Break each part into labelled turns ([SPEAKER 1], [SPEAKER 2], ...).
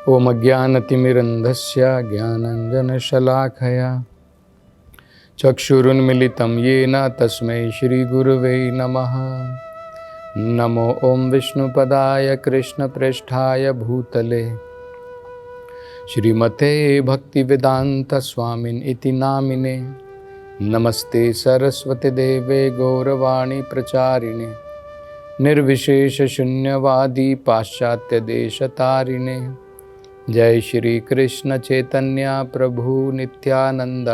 [SPEAKER 1] ओम अज्ञानतिमिरन्धस्य ज्ञानाञ्जनशलाखया चक्षुरुन्मिलितं येन तस्मै श्रीगुरुवे नमः। नमो ओम विष्णुपदाय कृष्णप्रेष्ठाय भूतले श्रीमते भक्तिवेदान्तस्वामिन् इति नामिने। नमस्ते सरस्वती देवे गौरवाणी प्रचारिणे निर्विशेष शून्यवादी पाश्चात्य देशतारिणे। जय श्री कृष्ण चैतन्य प्रभु नित्यानंद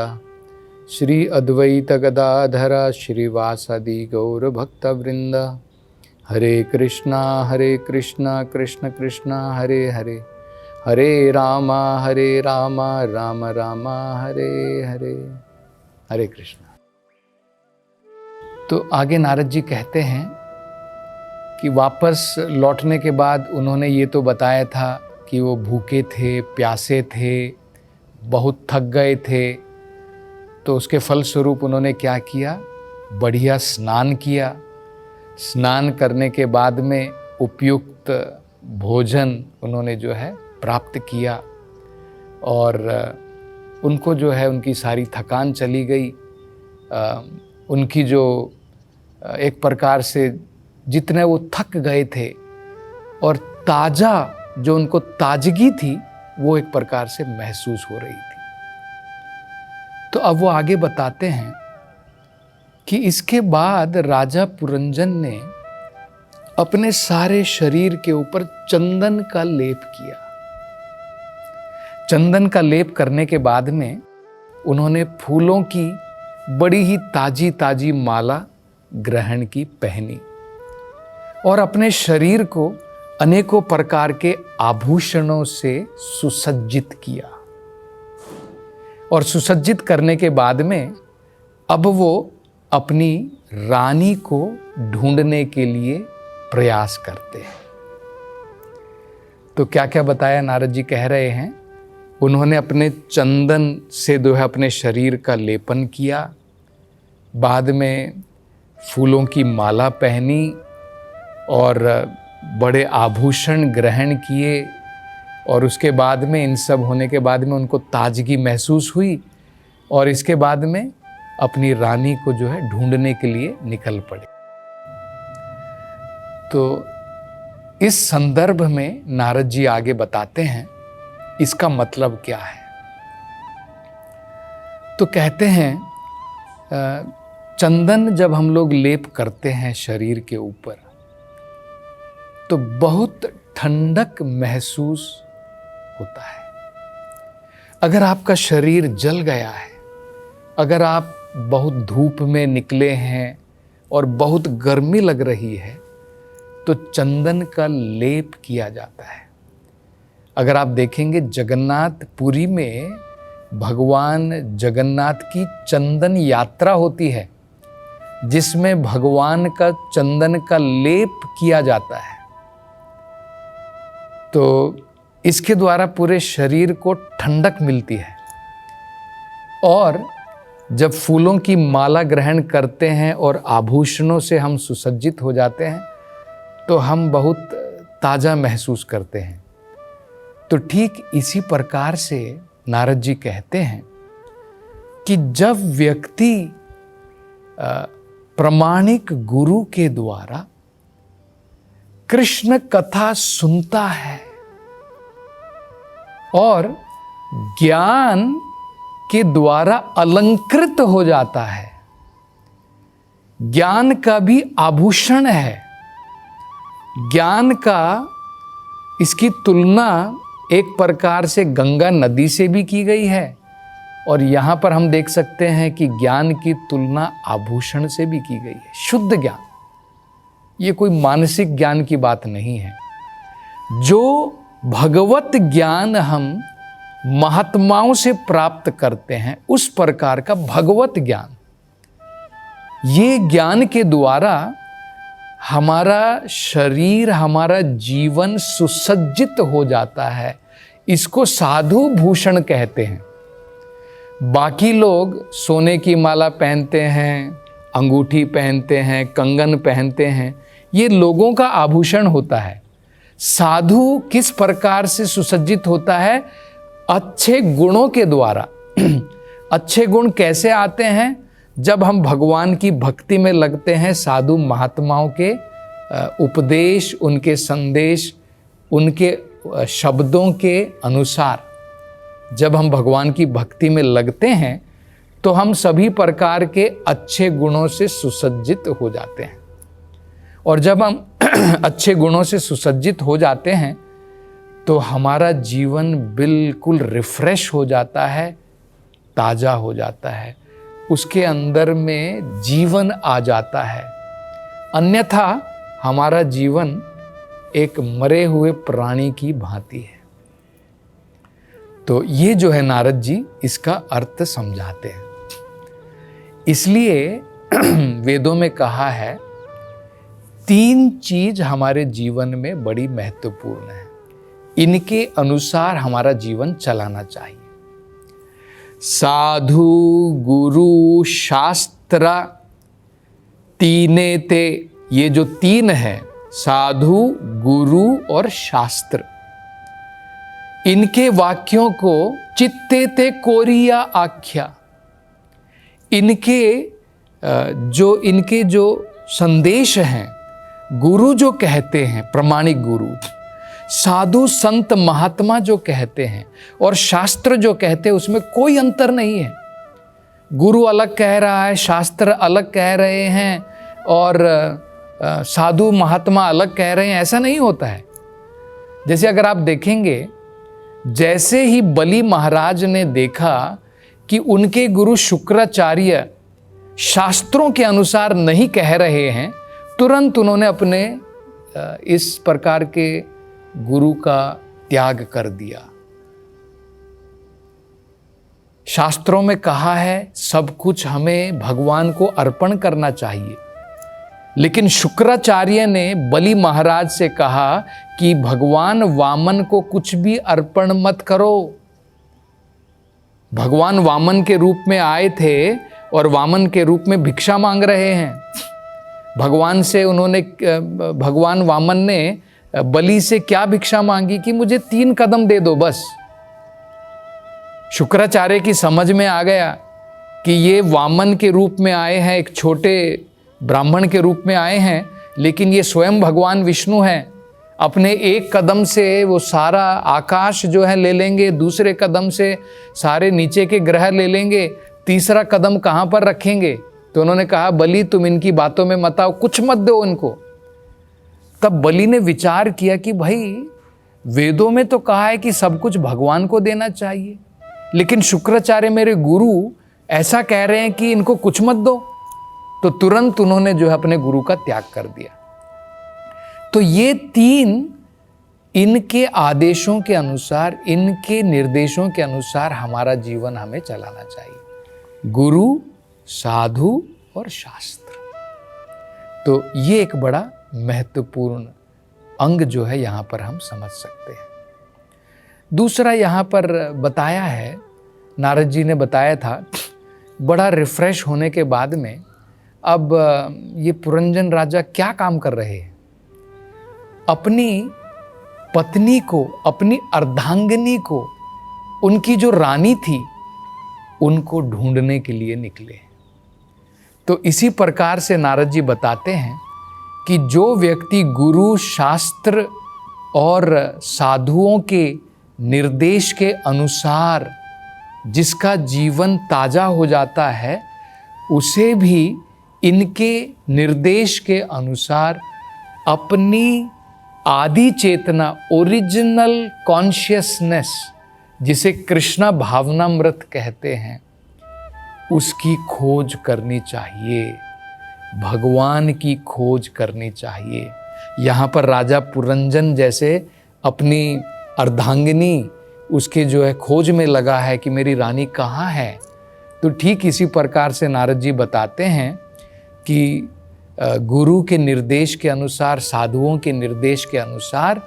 [SPEAKER 1] श्री अद्वैत गदाधर श्रीवासदि गौर भक्तवृंद। हरे कृष्णा कृष्ण कृष्ण हरे हरे, हरे राम राम राम हरे हरे। हरे कृष्ण। तो आगे नारद जी कहते हैं कि वापस लौटने के बाद उन्होंने ये तो बताया था कि वो भूखे थे, प्यासे थे, बहुत थक गए थे। तो उसके फलस्वरूप उन्होंने क्या किया, बढ़िया स्नान किया। स्नान करने के बाद में उपयुक्त भोजन उन्होंने जो है प्राप्त किया और उनको जो है उनकी सारी थकान चली गई। उनकी जो एक प्रकार से जितने वो थक गए थे और ताज़ा जो उनको ताजगी थी वो एक प्रकार से महसूस हो रही थी। तो अब वो आगे बताते हैं कि इसके बाद राजा पुरंजन ने अपने सारे शरीर के ऊपर चंदन का लेप किया। चंदन का लेप करने के बाद में उन्होंने फूलों की बड़ी ही ताजी ताजी माला ग्रहण की, पहनी और अपने शरीर को अनेकों प्रकार के आभूषणों से सुसज्जित किया। और सुसज्जित करने के बाद में अब वो अपनी रानी को ढूंढने के लिए प्रयास करते हैं। तो क्या क्या बताया नारद जी कह रहे हैं, उन्होंने अपने चंदन से जो है अपने शरीर का लेपन किया, बाद में फूलों की माला पहनी और बड़े आभूषण ग्रहण किए और उसके बाद में इन सब होने के बाद में उनको ताजगी महसूस हुई और इसके बाद में अपनी रानी को जो है ढूंढने के लिए निकल पड़े। तो इस संदर्भ में नारद जी आगे बताते हैं इसका मतलब क्या है। तो कहते हैं चंदन जब हम लोग लेप करते हैं शरीर के ऊपर तो बहुत ठंडक महसूस होता है। अगर आपका शरीर जल गया है, अगर आप बहुत धूप में निकले हैं और बहुत गर्मी लग रही है तो चंदन का लेप किया जाता है। अगर आप देखेंगे जगन्नाथपुरी में भगवान जगन्नाथ की चंदन यात्रा होती है जिसमें भगवान का चंदन का लेप किया जाता है। तो इसके द्वारा पूरे शरीर को ठंडक मिलती है। और जब फूलों की माला ग्रहण करते हैं और आभूषणों से हम सुसज्जित हो जाते हैं तो हम बहुत ताज़ा महसूस करते हैं। तो ठीक इसी प्रकार से नारद जी कहते हैं कि जब व्यक्ति प्रामाणिक गुरु के द्वारा कृष्ण कथा सुनता है और ज्ञान के द्वारा अलंकृत हो जाता है, ज्ञान का भी आभूषण है। ज्ञान का इसकी तुलना एक प्रकार से गंगा नदी से भी की गई है और यहाँ पर हम देख सकते हैं कि ज्ञान की तुलना आभूषण से भी की गई है। शुद्ध ज्ञान, ये कोई मानसिक ज्ञान की बात नहीं है। जो भगवत ज्ञान हम महात्माओं से प्राप्त करते हैं उस प्रकार का भगवत ज्ञान, ये ज्ञान के द्वारा हमारा शरीर, हमारा जीवन सुसज्जित हो जाता है। इसको साधु भूषण कहते हैं। बाकी लोग सोने की माला पहनते हैं, अंगूठी पहनते हैं, कंगन पहनते हैं, ये लोगों का आभूषण होता है। साधु किस प्रकार से सुसज्जित होता है? अच्छे गुणों के द्वारा। अच्छे गुण कैसे आते हैं? जब हम भगवान की भक्ति में लगते हैं, साधु महात्माओं के उपदेश, उनके संदेश, उनके शब्दों के अनुसार जब हम भगवान की भक्ति में लगते हैं तो हम सभी प्रकार के अच्छे गुणों से सुसज्जित हो जाते हैं। और जब हम अच्छे गुणों से सुसज्जित हो जाते हैं तो हमारा जीवन बिल्कुल रिफ्रेश हो जाता है, ताज़ा हो जाता है, उसके अंदर में जीवन आ जाता है। अन्यथा हमारा जीवन एक मरे हुए प्राणी की भांति है। तो ये जो है नारद जी इसका अर्थ समझाते हैं। इसलिए वेदों में कहा है 3 चीज हमारे जीवन में बड़ी महत्वपूर्ण है, इनके अनुसार हमारा जीवन चलाना चाहिए। साधु गुरु शास्त्र तीने ते, ये जो 3 है, साधु गुरु और शास्त्र, इनके वाक्यों को चित्ते ते कोरिया आख्या, इनके जो संदेश हैं, गुरु जो कहते हैं, प्रमाणिक गुरु, साधु संत महात्मा जो कहते हैं और शास्त्र जो कहते हैं, उसमें कोई अंतर नहीं है। गुरु अलग कह रहा है, शास्त्र अलग कह रहे हैं और साधु महात्मा अलग कह रहे हैं, ऐसा नहीं होता है। जैसे अगर आप देखेंगे, जैसे ही बलि महाराज ने देखा कि उनके गुरु शुक्राचार्य शास्त्रों के अनुसार नहीं कह रहे हैं, तुरंत उन्होंने अपने इस प्रकार के गुरु का त्याग कर दिया। शास्त्रों में कहा है सब कुछ हमें भगवान को अर्पण करना चाहिए, लेकिन शुक्राचार्य ने बलि महाराज से कहा कि भगवान वामन को कुछ भी अर्पण मत करो। भगवान वामन के रूप में आए थे और वामन के रूप में भिक्षा मांग रहे हैं। भगवान वामन ने बलि से क्या भिक्षा मांगी कि मुझे 3 कदम दे दो बस। शुक्राचार्य की समझ में आ गया कि ये वामन के रूप में आए हैं, एक छोटे ब्राह्मण के रूप में आए हैं, लेकिन ये स्वयं भगवान विष्णु हैं। अपने एक कदम से वो सारा आकाश जो है ले लेंगे, दूसरे कदम से सारे नीचे के ग्रह ले लेंगे, तीसरा कदम कहाँ पर रखेंगे? तो उन्होंने कहा बलि तुम इनकी बातों में मत आओ, कुछ मत दो इनको। तब बलि ने विचार किया कि भाई वेदों में तो कहा है कि सब कुछ भगवान को देना चाहिए, लेकिन शुक्राचार्य मेरे गुरु ऐसा कह रहे हैं कि इनको कुछ मत दो। तो तुरंत उन्होंने जो है अपने गुरु का त्याग कर दिया। तो ये 3 इनके आदेशों के अनुसार, इनके निर्देशों के अनुसार हमारा जीवन हमें चलाना चाहिए, गुरु, साधु और शास्त्र। तो ये एक बड़ा महत्वपूर्ण अंग जो है यहाँ पर हम समझ सकते हैं। दूसरा यहाँ पर बताया है, नारद जी ने बताया था, बड़ा रिफ्रेश होने के बाद में अब ये पुरंजन राजा क्या काम कर रहे हैं? अपनी पत्नी को, अपनी अर्धांगिनी को, उनकी जो रानी थी, उनको ढूंढने के लिए निकले। तो इसी प्रकार से नारद जी बताते हैं कि जो व्यक्ति गुरु, शास्त्र और साधुओं के निर्देश के अनुसार जिसका जीवन ताजा हो जाता है, उसे भी इनके निर्देश के अनुसार अपनी आदि चेतना, ओरिजिनल कॉन्शियसनेस, जिसे कृष्णा भावनामृत कहते हैं, उसकी खोज करनी चाहिए, भगवान की खोज करनी चाहिए। यहाँ पर राजा पुरंजन जैसे अपनी अर्धांगिनी उसके जो है खोज में लगा है कि मेरी रानी कहाँ है, तो ठीक इसी प्रकार से नारद जी बताते हैं कि गुरु के निर्देश के अनुसार, साधुओं के निर्देश के अनुसार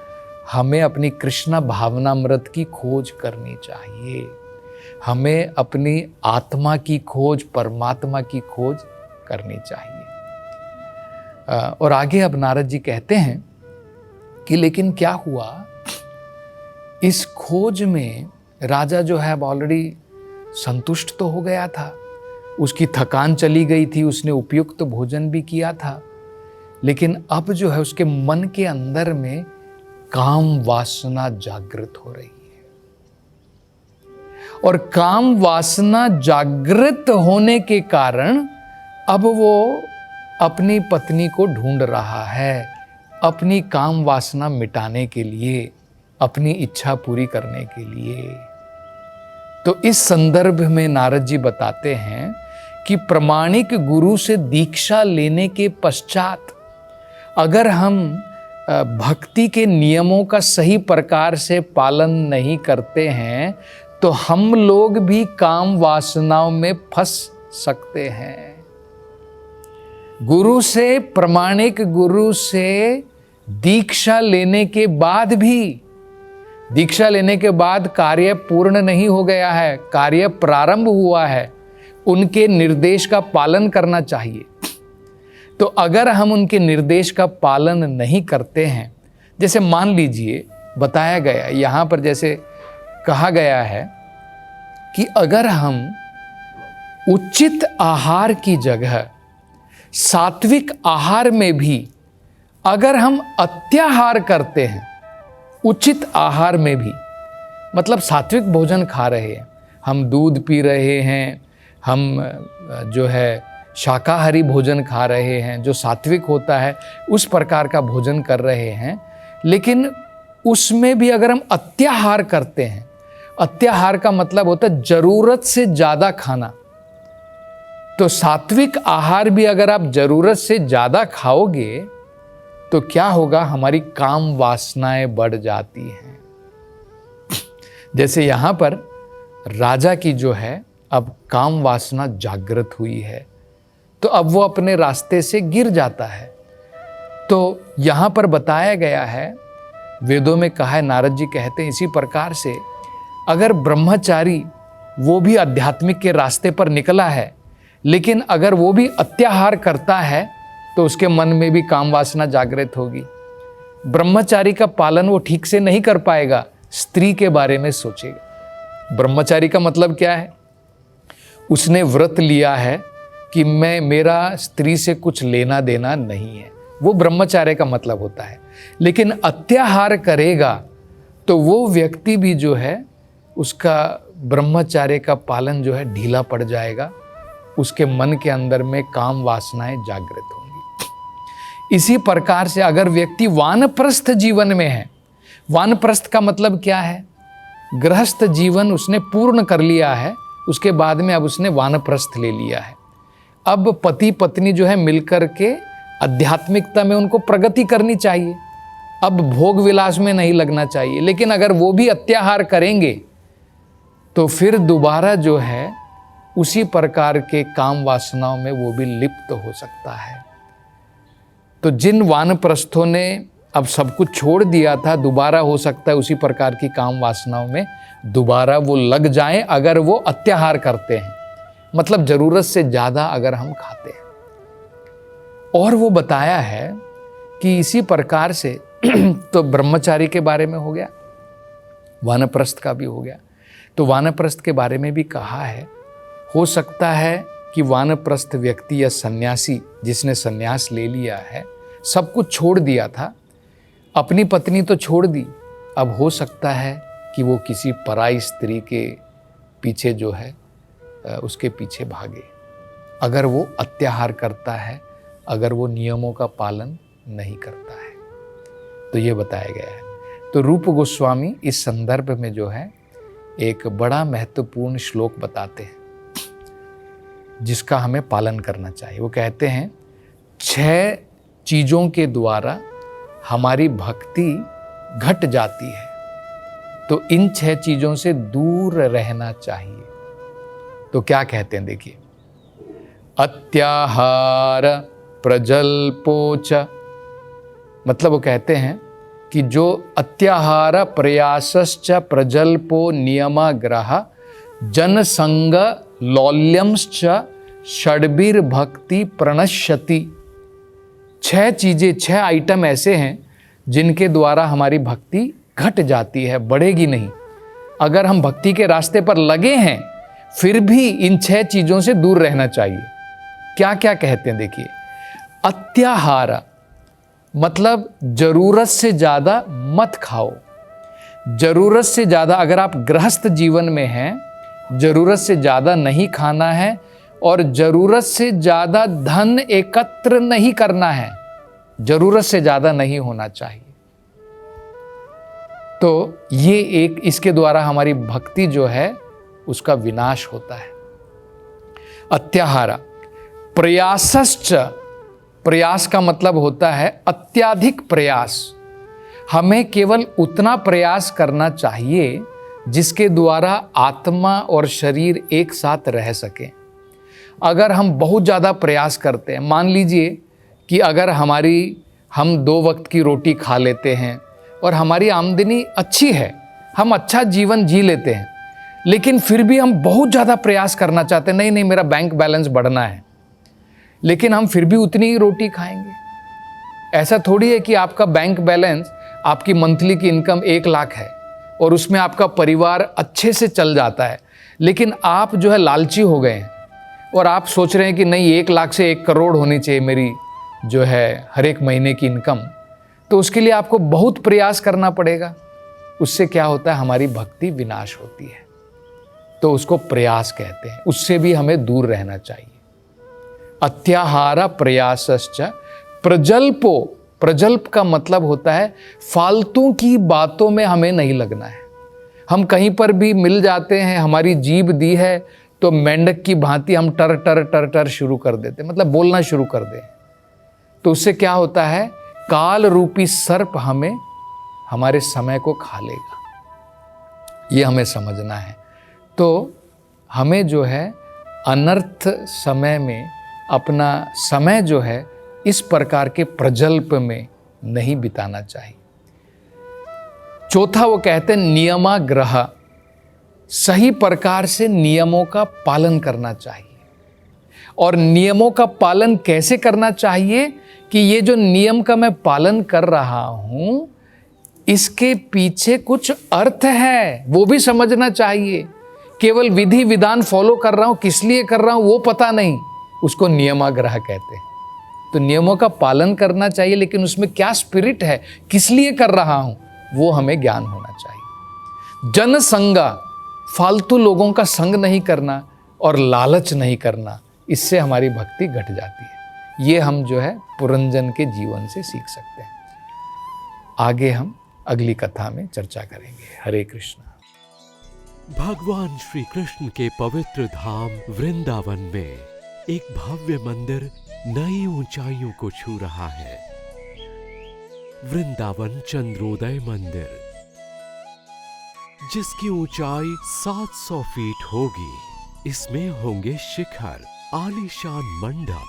[SPEAKER 1] हमें अपनी कृष्ण भावनामृत की खोज करनी चाहिए। हमें अपनी आत्मा की खोज, परमात्मा की खोज करनी चाहिए। और आगे अब नारद जी कहते हैं कि लेकिन क्या हुआ, इस खोज में राजा जो है अब ऑलरेडी संतुष्ट तो हो गया था, उसकी थकान चली गई थी, उसने उपयुक्त भोजन भी किया था, लेकिन अब जो है उसके मन के अंदर में काम वासना जागृत हो रही है। और काम वासना जागृत होने के कारण अब वो अपनी पत्नी को ढूंढ रहा है, अपनी काम वासना मिटाने के लिए, अपनी इच्छा पूरी करने के लिए। तो इस संदर्भ में नारद जी बताते हैं कि प्रामाणिक गुरु से दीक्षा लेने के पश्चात अगर हम भक्ति के नियमों का सही प्रकार से पालन नहीं करते हैं तो हम लोग भी काम वासनाओं में फंस सकते हैं। गुरु से, प्रामाणिक गुरु से दीक्षा लेने के बाद भी, दीक्षा लेने के बाद कार्य पूर्ण नहीं हो गया है, कार्य प्रारंभ हुआ है, उनके निर्देश का पालन करना चाहिए। तो अगर हम उनके निर्देश का पालन नहीं करते हैं, जैसे मान लीजिए बताया गया यहाँ पर, जैसे कहा गया है कि अगर हम उचित आहार की जगह सात्विक आहार में भी अगर हम अत्याहार करते हैं, उचित आहार में भी मतलब सात्विक भोजन खा रहे हैं, हम दूध पी रहे हैं, हम जो है शाकाहारी भोजन खा रहे हैं, जो सात्विक होता है उस प्रकार का भोजन कर रहे हैं, लेकिन उसमें भी अगर हम अत्याहार करते हैं, अत्याहार का मतलब होता है जरूरत से ज़्यादा खाना। तो सात्विक आहार भी अगर आप जरूरत से ज़्यादा खाओगे तो क्या होगा, हमारी काम वासनाएं बढ़ जाती हैं। जैसे यहाँ पर राजा की जो है अब काम वासना जागृत हुई है, तो अब वो अपने रास्ते से गिर जाता है। तो यहाँ पर बताया गया है, वेदों में कहा है, नारद जी कहते हैं इसी प्रकार से अगर ब्रह्मचारी वो भी आध्यात्मिक के रास्ते पर निकला है, लेकिन अगर वो भी अत्याहार करता है तो उसके मन में भी काम वासना जागृत होगी। ब्रह्मचारी का पालन वो ठीक से नहीं कर पाएगा, स्त्री के बारे में सोचेगा। ब्रह्मचारी का मतलब क्या है, उसने व्रत लिया है कि मेरा स्त्री से कुछ लेना देना नहीं है, वो ब्रह्मचार्य का मतलब होता है। लेकिन अत्याहार करेगा तो वो व्यक्ति भी जो है उसका ब्रह्मचार्य का पालन जो है ढीला पड़ जाएगा, उसके मन के अंदर में काम वासनाएं जागृत होंगी। इसी प्रकार से अगर व्यक्ति वानप्रस्थ जीवन में है, वानप्रस्थ का मतलब क्या है, गृहस्थ जीवन उसने पूर्ण कर लिया है, उसके बाद में अब उसने वानप्रस्थ ले लिया है। अब पति पत्नी जो है मिलकर के आध्यात्मिकता में उनको प्रगति करनी चाहिए, अब भोग विलास में नहीं लगना चाहिए। लेकिन अगर वो भी अत्याहार करेंगे तो फिर दोबारा जो है उसी प्रकार के काम वासनाओं में वो भी लिप्त हो सकता है। तो जिन वानप्रस्थों ने अब सब कुछ छोड़ दिया था, दोबारा हो सकता है उसी प्रकार की काम वासनाओं में दोबारा वो लग जाएं अगर वो अत्याहार करते हैं, मतलब जरूरत से ज़्यादा अगर हम खाते हैं। और वो बताया है कि इसी प्रकार से तो ब्रह्मचारी के बारे में हो गया, वानप्रस्थ का भी हो गया। तो वानप्रस्थ के बारे में भी कहा है, हो सकता है कि वानप्रस्थ व्यक्ति या सन्यासी जिसने सन्यास ले लिया है, सब कुछ छोड़ दिया था, अपनी पत्नी तो छोड़ दी, अब हो सकता है कि वो किसी पराई स्त्री के पीछे जो है उसके पीछे भागे, अगर वो अत्याहार करता है, अगर वो नियमों का पालन नहीं करता है। तो ये बताया गया है। तो रूप गोस्वामी इस संदर्भ में जो है एक बड़ा महत्वपूर्ण श्लोक बताते हैं जिसका हमें पालन करना चाहिए। वो कहते हैं 6 चीज़ों के द्वारा हमारी भक्ति घट जाती है, तो इन 6 चीज़ों से दूर रहना चाहिए। तो क्या कहते हैं देखिए, अत्याहार प्रजल्पोच, मतलब वो कहते हैं कि जो अत्याहार प्रयासश्च प्रजल्पो नियमाग्रह जनसंग लौल्यंश्च षड्भिर्भक्ति प्रणश्यति। 6 चीज़ें, 6 आइटम ऐसे हैं जिनके द्वारा हमारी भक्ति घट जाती है, बढ़ेगी नहीं। अगर हम भक्ति के रास्ते पर लगे हैं फिर भी इन 6 चीजों से दूर रहना चाहिए। क्या क्या कहते हैं देखिए। अत्याहार मतलब जरूरत से ज्यादा मत खाओ। जरूरत से ज्यादा, अगर आप गृहस्थ जीवन में हैं, जरूरत से ज्यादा नहीं खाना है और जरूरत से ज्यादा धन एकत्र नहीं करना है, जरूरत से ज्यादा नहीं होना चाहिए। तो ये एक, इसके द्वारा हमारी भक्ति जो है उसका विनाश होता है। अत्याहार। प्रयासश्च, प्रयास का मतलब होता है अत्याधिक प्रयास। हमें केवल उतना प्रयास करना चाहिए जिसके द्वारा आत्मा और शरीर एक साथ रह सके। अगर हम बहुत ज़्यादा प्रयास करते हैं, मान लीजिए कि अगर हम 2 वक्त की रोटी खा लेते हैं और हमारी आमदनी अच्छी है, हम अच्छा जीवन जी लेते हैं, लेकिन फिर भी हम बहुत ज़्यादा प्रयास करना चाहते हैं, नहीं मेरा बैंक बैलेंस बढ़ना है, लेकिन हम फिर भी उतनी ही रोटी खाएंगे। ऐसा थोड़ी है कि आपका बैंक बैलेंस, आपकी मंथली की इनकम 1 लाख है और उसमें आपका परिवार अच्छे से चल जाता है, लेकिन आप जो है लालची हो गए हैं और आप सोच रहे हैं कि नहीं 1 लाख से 1 करोड़ होनी चाहिए मेरी जो है हर एक महीने की इनकम। तो उसके लिए आपको बहुत प्रयास करना पड़ेगा। उससे क्या होता है, हमारी भक्ति विनाश होती है। तो उसको प्रयास कहते हैं, उससे भी हमें दूर रहना चाहिए। अत्याहार प्रयासश्च प्रजल्पो। प्रजल्प का मतलब होता है फालतू की बातों में हमें नहीं लगना है। हम कहीं पर भी मिल जाते हैं, हमारी जीभ दी है तो मेंढक की भांति हम टर टर टर टर शुरू कर देते, मतलब बोलना शुरू कर दें। तो उससे क्या होता है, काल रूपी सर्प हमारे समय को खा लेगा। ये हमें समझना है। तो हमें जो है अनर्थ समय में अपना समय जो है इस प्रकार के प्रजल्प में नहीं बिताना चाहिए। चौथा वो कहते हैं नियमाग्रह। सही प्रकार से नियमों का पालन करना चाहिए। और नियमों का पालन कैसे करना चाहिए कि ये जो नियम का मैं पालन कर रहा हूं इसके पीछे कुछ अर्थ है, वो भी समझना चाहिए। केवल विधि विधान फॉलो कर रहा हूं, किस लिए कर रहा हूं वो पता नहीं, उसको नियमाग्रह कहते हैं। तो नियमों का पालन करना चाहिए, लेकिन उसमें क्या स्पिरिट है, किस लिए कर रहा हूं, वो हमें ज्ञान होना चाहिए। जनसंगा, फालतू लोगों का संग नहीं करना और लालच नहीं करना, इससे हमारी भक्ति घट जाती है। ये हम जो है पुरंजन के जीवन से सीख सकते हैं। आगे हम अगली कथा में चर्चा करेंगे। हरे कृष्ण।
[SPEAKER 2] भगवान श्री कृष्ण के पवित्र धाम वृंदावन में एक भव्य मंदिर नई ऊंचाइयों को छू रहा है। वृंदावन चंद्रोदय मंदिर, जिसकी ऊंचाई 700 फीट होगी। इसमें होंगे शिखर, आलीशान मंडप,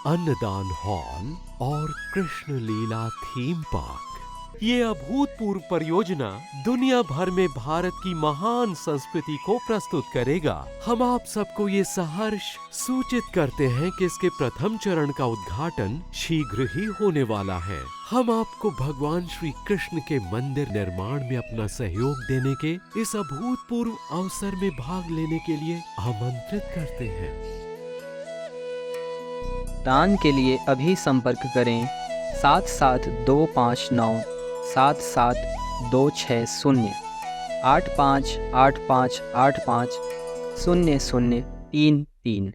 [SPEAKER 2] अन्नदान हॉल और कृष्ण लीला थीम पार्क। ये अभूतपूर्व परियोजना दुनिया भर में भारत की महान संस्कृति को प्रस्तुत करेगा। हम आप सबको ये सहर्ष सूचित करते हैं कि इसके प्रथम चरण का उद्घाटन शीघ्र ही होने वाला है। हम आपको भगवान श्री कृष्ण के मंदिर निर्माण में अपना सहयोग देने के इस अभूतपूर्व अवसर में भाग लेने के लिए आमंत्रित करते हैं।
[SPEAKER 3] दान के लिए अभी संपर्क करें 7725977260 8585850033।